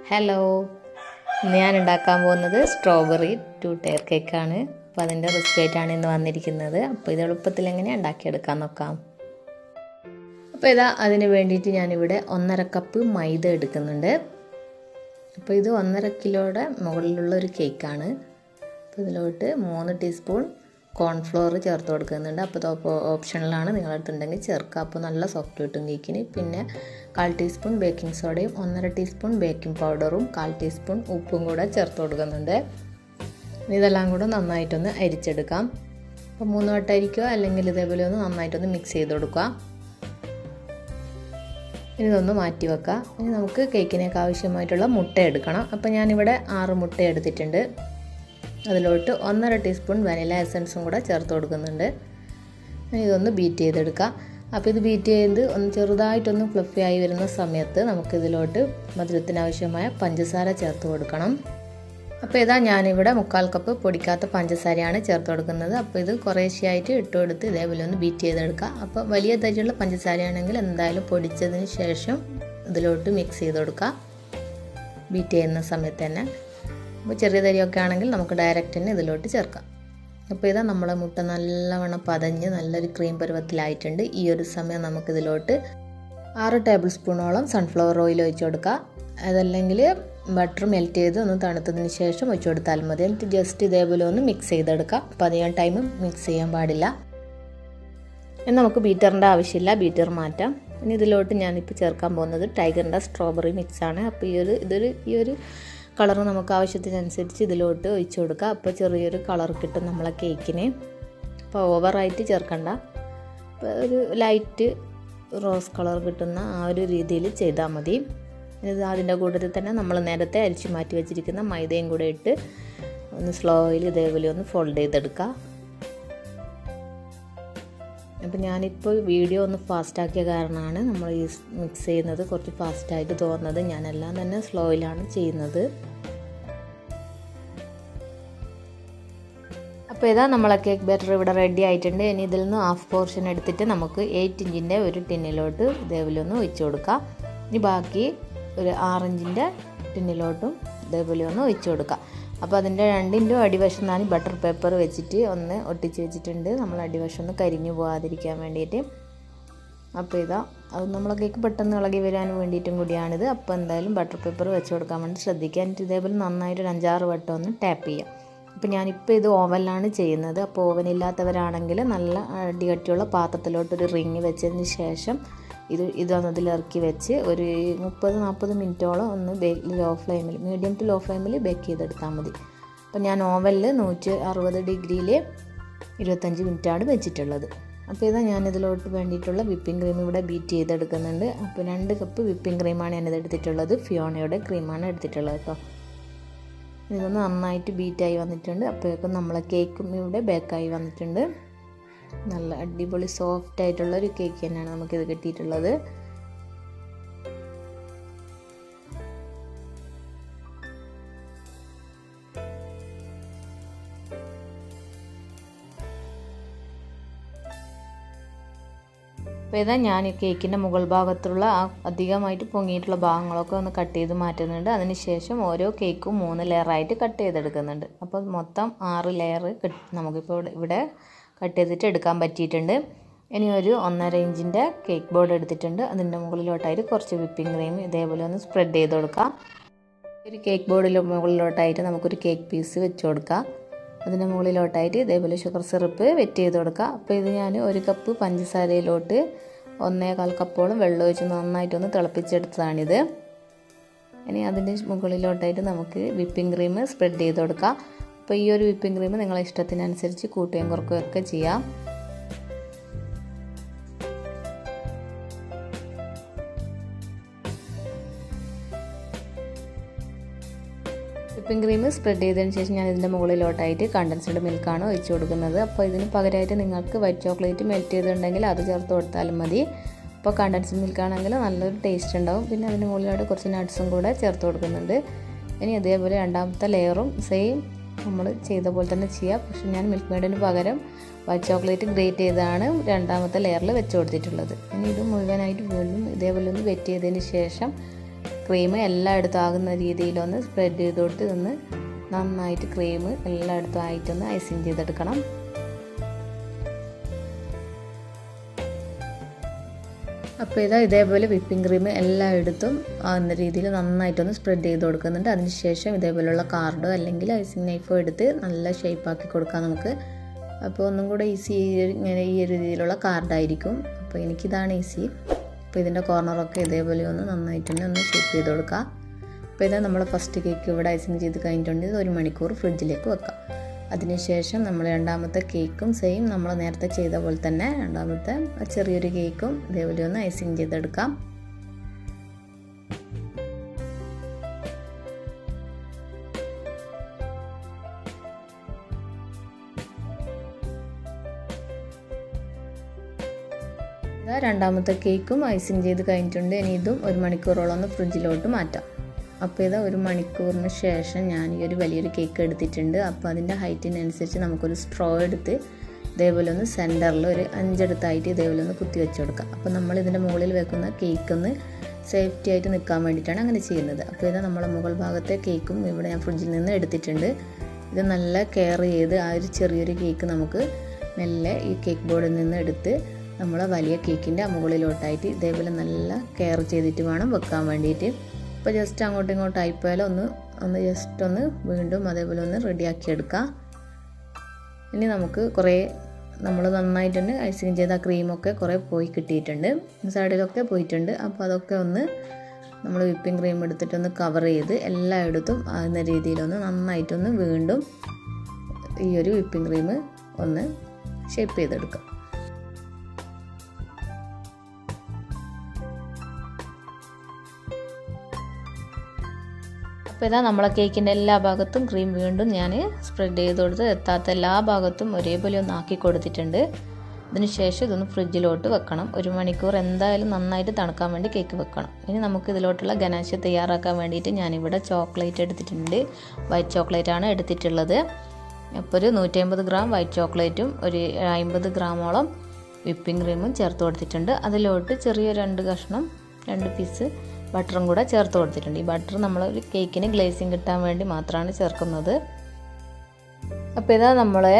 Hello, ഞാൻ ഉണ്ടാക്കാൻ പോകുന്നത് സ്ട്രോബെറി 2 ടയർ കേക്കാണ്. അപ്പോൾ അതിൻ്റെ റെസിപ്പി ആയിട്ടാണ് ഇന്ന് വന്നിരിക്കുന്നത്. അപ്പോൾ ഇത് എളുപ്പത്തിൽ എങ്ങനെ ഉണ്ടാക്കിയെടുക്കാൻ നോക്കാം. അപ്പോൾ ഇതാ അതിന് വേണ്ടിയിട്ട് ഞാനിവിടെ 1.5 കപ്പ് മൈദ എടുക്കുന്നുണ്ട്. അപ്പോൾ ഇത് 1.5 കിലോയുടെ മുകളിലുള്ള ഒരു കേക്കാണ്. അപ്പോൾ ഇതിലോട്ട് 3 ടീസ്പൂൺ കോൺഫ്ലോർ ചേർത്ത് കൊടുക്കുന്നുണ്ട്. അപ്പോൾ ഇത് ഓപ്ഷണലാണ്, നിങ്ങളടുത്തുണ്ടെങ്കിൽ ചേർക്കുക. അപ്പോൾ നല്ല സോഫ്റ്റ് കിട്ടും കേക്കിന്. പിന്നെ 1/4 ടീസ്പൂൺ ബേക്കിംഗ് സോഡയും 1.5 ടീസ്പൂൺ ബേക്കിംഗ് പൗഡറും 1/4 ടീസ്പൂൺ ഉപ്പും കൂടെ ചേർത്ത് കൊടുക്കുന്നുണ്ട്. ഇതെല്ലാം കൂടെ നന്നായിട്ടൊന്ന് അരിച്ചെടുക്കാം. അപ്പോൾ 3 വട്ടം അരിക്കുക, അല്ലെങ്കിൽ ഇതേപോലെ ഒന്ന് നന്നായിട്ടൊന്ന് മിക്സ് ചെയ്ത് കൊടുക്കുക. ഇനി ഇതൊന്ന് മാറ്റി വെക്കുക. ഇനി നമുക്ക് കേക്കിനേക്ക് ആവശ്യമായിട്ടുള്ള മുട്ട എടുക്കണം. അപ്പോൾ ഞാനിവിടെ 6 മുട്ട എടുത്തിട്ടുണ്ട്. അതിലോട്ട് 1.5 ടീസ്പൂൺ വാനില എസൻസും കൂടെ ചേർത്ത് കൊടുക്കുന്നുണ്ട്. ഇതൊന്ന് ബീറ്റ് ചെയ്തെടുക്കുക. അപ്പോൾ ഇത് ബീറ്റ് ചെയ്ത് ഒന്ന് ചെറുതായിട്ടൊന്ന് ഫ്ലഫി ആയി വരുന്ന സമയത്ത് നമുക്കിതിലോട്ട് മധുരത്തിനാവശ്യമായ പഞ്ചസാര ചേർത്ത് കൊടുക്കണം. അപ്പോൾ ഇതാ ഞാനിവിടെ 1/4 കപ്പ് പൊടിക്കാത്ത പഞ്ചസാരയാണ് ചേർത്ത് കൊടുക്കുന്നത്. അപ്പോൾ ഇത് കുറേശ്ശെയായിട്ട് ഇട്ട് കൊടുത്ത് ഇതേപോലെ ഒന്ന് ബീറ്റ് ചെയ്തെടുക്കുക. അപ്പോൾ വലിയ തരിയുള്ള പഞ്ചസാരയാണെങ്കിൽ എന്തായാലും പൊടിച്ചതിന് ശേഷം ഇതിലോട്ട് മിക്സ് ചെയ്ത് കൊടുക്കുക, ബീറ്റ് ചെയ്യുന്ന സമയത്ത് തന്നെ. അപ്പോൾ ചെറിയ തരിയൊക്കെ ആണെങ്കിൽ നമുക്ക് ഡയറക്റ്റ് തന്നെ ഇതിലോട്ട് ചേർക്കാം. അപ്പോൾ ഇതാ നമ്മളെ മുട്ട നല്ലവണ്ണം പതഞ്ഞ് നല്ലൊരു ക്രീം പരുവത്തിലായിട്ടുണ്ട്. ഈ ഒരു സമയം നമുക്കിതിലോട്ട് 6 ടേബിൾ സ്പൂണോളം സൺഫ്ലവർ ഓയിൽ ഒഴിച്ച് കൊടുക്കുക. അതല്ലെങ്കിൽ ബട്ടർ മെൽറ്റ് ചെയ്ത് ഒന്ന് തണുത്തതിന് ശേഷം ഒഴിച്ച് കൊടുത്താൽ മതി. എന്നിട്ട് ജസ്റ്റ് ഇതേപോലെ ഒന്ന് മിക്സ് ചെയ്തെടുക്കാം. അപ്പോൾ അധികം ടൈം മിക്സ് ചെയ്യാൻ പാടില്ല. ഇനി നമുക്ക് ബീറ്ററിൻ്റെ ആവശ്യമില്ല, ബീറ്റർ മാറ്റാം. ഇനി ഇതിലോട്ട് ഞാനിപ്പോൾ ചേർക്കാൻ പോകുന്നത് ടൈഗറിൻ്റെ സ്ട്രോബെറി മിക്സാണ്. അപ്പോൾ ഈ ഒരു കളർ നമുക്ക് ആവശ്യത്തിനനുസരിച്ച് ഇതിലോട്ട് ഒഴിച്ചു കൊടുക്കുക. അപ്പോൾ ചെറിയൊരു കളർ കിട്ടും നമ്മളെ കേക്കിന്. അപ്പോൾ ഓവറായിട്ട് ചേർക്കണ്ട, അപ്പോൾ ഒരു ലൈറ്റ് റോസ് കളർ കിട്ടുന്ന ആ ഒരു രീതിയിൽ ചെയ്താൽ മതി. ഇത് അതിൻ്റെ കൂട്ടത്തിൽ തന്നെ നമ്മൾ നേരത്തെ അരിച്ചു മാറ്റി വെച്ചിരിക്കുന്ന മൈദയും കൂടെ ഇട്ട് ഒന്ന് സ്ലോയിൽ ഇതേപോലെ ഒന്ന് ഫോൾഡ് ചെയ്തെടുക്കുക. അപ്പോൾ ഞാനിപ്പോൾ വീഡിയോ ഒന്ന് ഫാസ്റ്റാക്കിയ കാരണമാണ് നമ്മൾ ഈ മിക്സ് ചെയ്യുന്നത് കുറച്ച് ഫാസ്റ്റായിട്ട് തോന്നുന്നത്. ഞാനെല്ലാം തന്നെ സ്ലോയിലാണ് ചെയ്യുന്നത്. അപ്പോൾ ഇതാ നമ്മളെ കേക്ക് ബാറ്റർ ഇവിടെ റെഡി ആയിട്ടുണ്ട്. ഇനി ഇതിൽ നിന്ന് ഹാഫ് പോർഷൻ എടുത്തിട്ട് നമുക്ക് 8 ഇഞ്ചിൻ്റെ ഒരു ടിന്നിലോട്ട് ഇതേപോലെ ഒന്ന് ഒഴിച്ച് കൊടുക്കാം. ഇനി ബാക്കി ഒരു 6 ഇഞ്ചിൻ്റെ ടിന്നിലോട്ടും ഇതേപോലെ ഒന്ന് ഒഴിച്ച് കൊടുക്കാം. അപ്പോൾ അതിൻ്റെ 2ൻ്റെ അടിവശം ഞാൻ ബട്ടർ പേപ്പർ വെച്ചിട്ട് ഒന്ന് ഒട്ടിച്ച് വെച്ചിട്ടുണ്ട്, നമ്മൾ അടിവശം ഒന്ന് കരിഞ്ഞു പോകാതിരിക്കാൻ വേണ്ടിയിട്ട്. അപ്പോൾ ഇതാ അത് നമ്മളെ കേക്ക് പെട്ടെന്ന് ഇളകി വരാൻ വേണ്ടിയിട്ടും കൂടിയാണിത്. അപ്പോൾ എന്തായാലും ബട്ടർ പേപ്പർ വെച്ച് കൊടുക്കാൻ വേണ്ടി ശ്രദ്ധിക്കുക. എന്നിട്ട് ഇതേപോലെ നന്നായിട്ട് 5-6 വട്ടം ഒന്ന് ടാപ്പ് ചെയ്യാം. അപ്പോൾ ഞാനിപ്പോൾ ഇത് ഓവനിലാണ് ചെയ്യുന്നത്. അപ്പോൾ ഓവനില്ലാത്തവരാണെങ്കിൽ നല്ല അടികട്ടിയുള്ള പാത്രത്തിലോട്ടൊരു റിങ് വെച്ചതിന് ശേഷം ഇതൊന്നതിലിറക്കി വെച്ച് ഒരു 30-40 മിനിറ്റോളം ഒന്ന് ലോ ഫ്ലെയിമിൽ, മീഡിയം ടു ലോ ഫ്ലെയിമിൽ ബേക്ക് ചെയ്തെടുത്താൽ മതി. അപ്പോൾ ഞാൻ ഓവനിൽ 160 ഡിഗ്രിയിൽ 25 മിനിറ്റാണ് വെച്ചിട്ടുള്ളത്. അപ്പോൾ ഇതാ ഞാനിതിലോട്ട് വേണ്ടിയിട്ടുള്ള വിപ്പിംഗ് ക്രീം ഇവിടെ ബീറ്റ് ചെയ്തെടുക്കുന്നുണ്ട്. അപ്പോൾ 2 കപ്പ് വിപ്പിംഗ് ക്രീമാണ് ഞാനിത് എടുത്തിട്ടുള്ളത്. ഫിയോണയുടെ ക്രീമാണ് എടുത്തിട്ടുള്ളത് കേട്ടോ. ഇതൊന്ന് നന്നായിട്ട് ബീറ്റായി വന്നിട്ടുണ്ട്. അപ്പോഴേക്കും നമ്മളെ കേക്കും ഇവിടെ ബേക്കായി വന്നിട്ടുണ്ട്. നല്ല അടിപൊളി സോഫ്റ്റ് ആയിട്ടുള്ളൊരു കേക്ക് തന്നെയാണ് നമുക്കിത് കിട്ടിയിട്ടുള്ളത്. അപ്പോൾ ഇതാ ഞാൻ ഈ കേക്കിൻ്റെ മുകൾ ഭാഗത്തുള്ള അധികമായിട്ട് പൊങ്ങിയിട്ടുള്ള ഭാഗങ്ങളൊക്കെ ഒന്ന് കട്ട് ചെയ്ത് മാറ്റുന്നുണ്ട്. അതിനുശേഷം ഓരോ കേക്കും 3 ലെയറായിട്ട് കട്ട് ചെയ്തെടുക്കുന്നുണ്ട്. അപ്പോൾ മൊത്തം 6 ലെയർ നമുക്കിപ്പോൾ ഇവിടെ കട്ട് ചെയ്തിട്ട് എടുക്കാൻ പറ്റിയിട്ടുണ്ട്. ഇനി ഒരു 1.5 ഇഞ്ചിൻ്റെ കേക്ക് ബോർഡ് എടുത്തിട്ടുണ്ട്. അതിൻ്റെ മുകളിലോട്ടായിട്ട് കുറച്ച് വിപ്പിംഗ് ക്രീം ഇതേപോലെ ഒന്ന് സ്പ്രെഡ് ചെയ്ത് കൊടുക്കാം. ഒരു കേക്ക് ബോർഡിൻ്റെ മുകളിലോട്ടായിട്ട് നമുക്കൊരു കേക്ക് പീസ് വെച്ച് കൊടുക്കാം. അതിൻ്റെ മുകളിലോട്ടായിട്ട് ഇതേപോലെ ഷുഗർ സിറപ്പ് വെറ്റ് ചെയ്ത് കൊടുക്കുക. അപ്പോൾ ഇത് ഞാൻ 1 കപ്പ് പഞ്ചസാരയിലോട്ട് 1.25 കപ്പോളം വെള്ളം ഒഴിച്ച് നന്നായിട്ടൊന്ന് തിളപ്പിച്ചെടുത്തതാണിത്. ഇനി അതിൻ്റെ മുകളിലോട്ടായിട്ട് നമുക്ക് വിപ്പിംഗ് ക്രീം സ്പ്രെഡ് ചെയ്ത് കൊടുക്കാം. അപ്പോൾ ഈ ഒരു വിപ്പിംഗ് ക്രീം നിങ്ങളെ ഇഷ്ടത്തിനനുസരിച്ച് കൂട്ടുകയും കുറക്കുകയൊക്കെ ചെയ്യാം. വിപ്പിംഗ് ക്രീം സ്പ്രെഡ് ചെയ്തതിന് ശേഷം ഞാൻ ഇതിൻ്റെ മുകളിലോട്ടായിട്ട് കണ്ടൻസ്ഡ് മിൽക്കാണ് ഒഴിച്ച് കൊടുക്കുന്നത്. അപ്പോൾ ഇതിന് പകരമായിട്ട് നിങ്ങൾക്ക് വൈറ്റ് ചോക്ലേറ്റ് മെൽറ്റ് ചെയ്തിട്ടുണ്ടെങ്കിൽ അത് ചേർത്ത് കൊടുത്താലും മതി. അപ്പോൾ കണ്ടൻസ്ഡ് മിൽക്കാണെങ്കിൽ നല്ലൊരു ടേസ്റ്റ് ഉണ്ടാവും. പിന്നെ അതിന് മുകളിലോട്ട് കുറച്ച് നട്ട്സും കൂടെ ചേർത്ത് കൊടുക്കുന്നുണ്ട്. ഇനി അതേപോലെ രണ്ടാമത്തെ ലെയറും സെയിം നമ്മൾ ചെയ്ത പോലെ തന്നെ ചെയ്യാം. പക്ഷെ ഞാൻ മിൽക്ക് മെയ്ഡിന് പകരം വൈറ്റ് ചോക്ലേറ്റ് ഗ്രേറ്റ് ചെയ്താണ് രണ്ടാമത്തെ ലെയറിൽ വെച്ച് കൊടുത്തിട്ടുള്ളത്. ഇനി ഇത് മുഴുവനായിട്ട് വീണ്ടും ഇതേപോലെ ഒന്ന് വെറ്റ് ചെയ്തതിന് ശേഷം ക്രീം എല്ലായിടത്തും ആകുന്ന രീതിയിലൊന്ന് സ്പ്രെഡ് ചെയ്തോട്ട് ഒന്ന് നന്നായിട്ട് ക്രീം എല്ലായിടത്തും ആയിട്ടൊന്ന് ഐസിങ് ചെയ്തെടുക്കണം. അപ്പോൾ ഇതേപോലെ വിപ്പിംഗ് ക്രീം എല്ലായിടത്തും ആകുന്ന രീതിയിൽ നന്നായിട്ടൊന്ന് സ്പ്രെഡ് ചെയ്ത് കൊടുക്കുന്നുണ്ട്. അതിനുശേഷം ഇതേപോലെയുള്ള കാർഡോ അല്ലെങ്കിൽ ഐസിങ് നൈഫോ എടുത്ത് നല്ല ഷേപ്പാക്കി കൊടുക്കാം നമുക്ക്. അപ്പോൾ ഒന്നും കൂടെ ഈസി ഇങ്ങനെ ഈ ഒരു രീതിയിലുള്ള കാർഡായിരിക്കും. അപ്പോൾ എനിക്കിതാണ് ഈസി. അപ്പോൾ ഇതിൻ്റെ കോർണറൊക്കെ ഇതേപോലെ ഒന്ന് നന്നായിട്ടൊന്ന് ഷേപ്പ് ചെയ്ത് കൊടുക്കാം. അപ്പോൾ ഇതാ നമ്മൾ ഫസ്റ്റ് കേക്ക് ഇവിടെ ഐസിങ് ചെയ്ത് കഴിഞ്ഞിട്ടുണ്ട്. ഇത് 1 മണിക്കൂർ ഫ്രിഡ്ജിലേക്ക് വെക്കാം. അതിനുശേഷം നമ്മൾ രണ്ടാമത്തെ കേക്കും സെയിം നമ്മൾ നേരത്തെ ചെയ്ത പോലെ തന്നെ രണ്ടാമത്തെ ചെറിയൊരു കേക്കും ഇതേപോലെ ഒന്ന് ഐസിങ് ചെയ്തെടുക്കാം. രണ്ടാമത്തെ കേക്കും ഐസിങ് ചെയ്ത് കഴിഞ്ഞിട്ടുണ്ട്. ഇനി ഇതും 1 മണിക്കൂറോളം ഒന്ന് ഫ്രിഡ്ജിലോട്ട് മാറ്റാം. അപ്പോൾ ഇത് 1 മണിക്കൂറിന് ശേഷം ഞാൻ ഈ ഒരു വലിയൊരു കേക്ക് എടുത്തിട്ടുണ്ട്. അപ്പോൾ അതിൻ്റെ ഹൈറ്റിനനുസരിച്ച് നമുക്കൊരു സ്ട്രോ എടുത്ത് ഇതേപോലെ ഒന്ന് സെൻറ്ററിൽ ഒരു 5 അടുത്തായിട്ട് ഇതേപോലെ ഒന്ന് കുത്തി വെച്ച് കൊടുക്കാം. അപ്പോൾ നമ്മൾ ഇതിൻ്റെ മുകളിൽ വെക്കുന്ന കേക്ക് ഒന്ന് സേഫ്റ്റി ആയിട്ട് നിൽക്കാൻ വേണ്ടിയിട്ടാണ് അങ്ങനെ ചെയ്യുന്നത്. അപ്പോൾ ഇത് നമ്മളെ മുകൾ ഭാഗത്തെ കേക്കും ഇവിടെ ഞാൻ ഫ്രിഡ്ജിൽ നിന്ന് എടുത്തിട്ടുണ്ട്. ഇത് നല്ല കെയർ ചെയ്ത് ആ ഒരു ചെറിയൊരു കേക്ക് നമുക്ക് മെല്ലെ ഈ കേക്ക് ബോർഡിൽ നിന്ന് എടുത്ത് നമ്മളെ വലിയ കേക്കിൻ്റെ മുകളിലോട്ടായിട്ട് ഇതേപോലെ നല്ല കെയർ ചെയ്തിട്ട് വേണം വെക്കാൻ വേണ്ടിയിട്ട്. അപ്പോൾ ജസ്റ്റ് അങ്ങോട്ടും ഇങ്ങോട്ടും ആയിപ്പോയാലും ഒന്ന് ജസ്റ്റ് ഒന്ന് വീണ്ടും അതേപോലെ ഒന്ന് റെഡിയാക്കി എടുക്കാം. ഇനി നമുക്ക് കുറേ നമ്മൾ നന്നായിട്ടുണ്ട് ഐസിങ് ചെയ്ത ക്രീമൊക്കെ കുറേ പോയി കിട്ടിയിട്ടുണ്ട്, സൈഡിലൊക്കെ പോയിട്ടുണ്ട്. അപ്പോൾ അതൊക്കെ ഒന്ന് നമ്മൾ വിപ്പിംഗ് ക്രീം എടുത്തിട്ടൊന്ന് കവർ ചെയ്ത് എല്ലായിടത്തും ആകുന്ന രീതിയിലൊന്ന് നന്നായിട്ടൊന്ന് വീണ്ടും ഈ ഒരു വിപ്പിംഗ് ക്രീം ഒന്ന് ഷേപ്പ് ചെയ്തെടുക്കാം. അപ്പോൾ ഇതാ നമ്മളെ കേക്കിൻ്റെ എല്ലാ ഭാഗത്തും ക്രീം വീണ്ടും ഞാൻ സ്പ്രെഡ് ചെയ്ത് കൊടുത്ത് എത്താത്ത എല്ലാ ഭാഗത്തും ഒരേപോലെ ഒന്ന് ആക്കി കൊടുത്തിട്ടുണ്ട്. അതിനുശേഷം ഇതൊന്ന് ഫ്രിഡ്ജിലോട്ട് വെക്കണം. 1 മണിക്കൂർ എന്തായാലും നന്നായിട്ട് തണുക്കാൻ വേണ്ടി കേക്ക് വെക്കണം. ഇനി നമുക്ക് ഇതിലോട്ടുള്ള ഗനാശ് തയ്യാറാക്കാൻ വേണ്ടിയിട്ട് ഞാനിവിടെ ചോക്ലേറ്റ് എടുത്തിട്ടുണ്ട്. വൈറ്റ് ചോക്ലേറ്റാണ് എടുത്തിട്ടുള്ളത്. അപ്പോൾ ഒരു 150 ഗ്രാം വൈറ്റ് ചോക്ലേറ്റും ഒരു 50 ഗ്രാമോളം വിപ്പിംഗ് ക്രീമും ചേർത്ത് കൊടുത്തിട്ടുണ്ട്. അതിലോട്ട് ചെറിയ 2 പീസ് ബട്ടറും കൂടെ ചേർത്ത് കൊടുത്തിട്ടുണ്ട്. ഈ ബട്ടർ നമ്മൾ ഒരു കേക്കിന് ഗ്ലേസിങ് കിട്ടാൻ വേണ്ടി മാത്രമാണ് ചേർക്കുന്നത്. അപ്പോൾ ഇതാ നമ്മളെ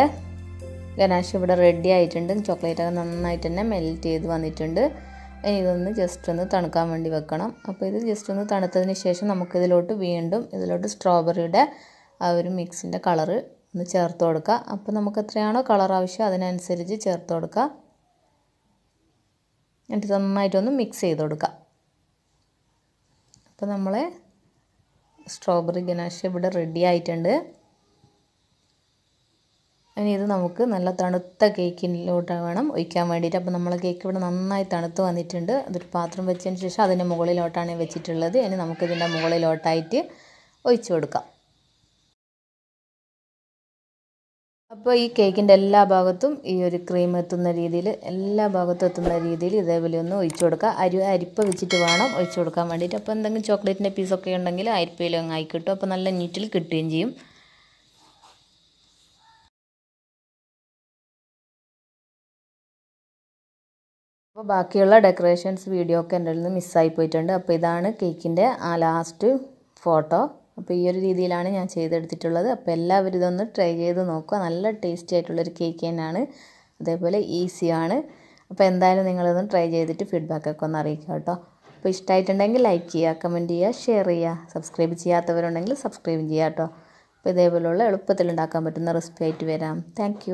ഗനാഷ് ഇവിടെ റെഡി ആയിട്ടുണ്ട്. ചോക്ലേറ്റൊക്കെ നന്നായിട്ട് തന്നെ മെൽറ്റ് ചെയ്ത് വന്നിട്ടുണ്ട്. ഇനി ഇതൊന്ന് ജസ്റ്റ് ഒന്ന് തണുക്കാൻ വേണ്ടി വെക്കണം. അപ്പോൾ ഇത് ജസ്റ്റ് ഒന്ന് തണുത്തതിന് ശേഷം നമുക്കിതിലോട്ട് വീണ്ടും സ്ട്രോബെറിയുടെ ആ ഒരു മിക്സിൻ്റെ കളറ് ഒന്ന് ചേർത്ത് കൊടുക്കുക. അപ്പോൾ നമുക്ക് എത്രയാണോ കളർ ആവശ്യം അതിനനുസരിച്ച് ചേർത്ത് കൊടുക്കുക. എന്നിട്ട് നന്നായിട്ടൊന്ന് മിക്സ് ചെയ്ത് കൊടുക്കുക. അപ്പോൾ നമ്മളെ സ്ട്രോബെറി ഗനാഷ് ഇവിടെ റെഡി ആയിട്ടുണ്ട്. ഇനി ഇത് നമുക്ക് നല്ല തണുത്ത കേക്കിലോട്ട് വേണം ഒഴിക്കാൻ വേണ്ടിയിട്ട്. അപ്പോൾ നമ്മളെ കേക്ക് ഇവിടെ നന്നായി തണുത്ത് വന്നിട്ടുണ്ട്. അതൊരു പാത്രം വെച്ചതിന് ശേഷം അതിൻ്റെ മുകളിലോട്ടാണ് വെച്ചിട്ടുള്ളത്. ഇനി നമുക്കിതിൻ്റെ മുകളിലോട്ടായിട്ട് ഒഴിച്ചു കൊടുക്കാം. അപ്പോൾ ഈ കേക്കിൻ്റെ എല്ലാ ഭാഗത്തും ഈ ഒരു ക്രീം എത്തുന്ന രീതിയിൽ ഇതേപോലെ ഒന്ന് ഒഴിച്ചു കൊടുക്കുക. അരിപ്പ വെച്ചിട്ട് വേണം ഒഴിച്ചു കൊടുക്കാൻ വേണ്ടിയിട്ട്. അപ്പോൾ എന്തെങ്കിലും ചോക്ലേറ്റിൻ്റെ പീസൊക്കെ ഉണ്ടെങ്കിൽ അരിപ്പയിൽ അങ്ങ് ആയി കിട്ടും. അപ്പോൾ നല്ല നീറ്റിൽ കിട്ടുകയും ചെയ്യും. അപ്പോൾ ബാക്കിയുള്ള ഡെക്കറേഷൻസ് വീഡിയോ ഒക്കെ എൻ്റെ നിന്ന് മിസ്സായി പോയിട്ടുണ്ട്. അപ്പോൾ ഇതാണ് കേക്കിൻ്റെ ആ ലാസ്റ്റ് ഫോട്ടോ. അപ്പോൾ ഈ ഒരു രീതിയിലാണ് ഞാൻ ചെയ്തെടുത്തിട്ടുള്ളത്. അപ്പോൾ എല്ലാവരും ഇതൊന്ന് ട്രൈ ചെയ്ത് നോക്കുക. നല്ല ടേസ്റ്റി ആയിട്ടുള്ളൊരു കേക്ക് തന്നെയാണ്, അതേപോലെ ഈസിയാണ്. അപ്പോൾ എന്തായാലും നിങ്ങളിതൊന്ന് ട്രൈ ചെയ്തിട്ട് ഫീഡ്ബാക്കൊക്കെ ഒന്ന് അറിയിക്കുക കേട്ടോ. അപ്പോൾ ഇഷ്ടമായിട്ടുണ്ടെങ്കിൽ ലൈക്ക് ചെയ്യുക, കമൻറ്റ് ചെയ്യുക, ഷെയർ ചെയ്യുക. സബ്സ്ക്രൈബ് ചെയ്യാത്തവരുണ്ടെങ്കിൽ സബ്സ്ക്രൈബ് ചെയ്യുക കേട്ടോ. അപ്പോൾ ഇതേപോലെയുള്ള എളുപ്പത്തിൽ ഉണ്ടാക്കാൻ പറ്റുന്ന റെസിപ്പി ആയിട്ട് വരാം. താങ്ക്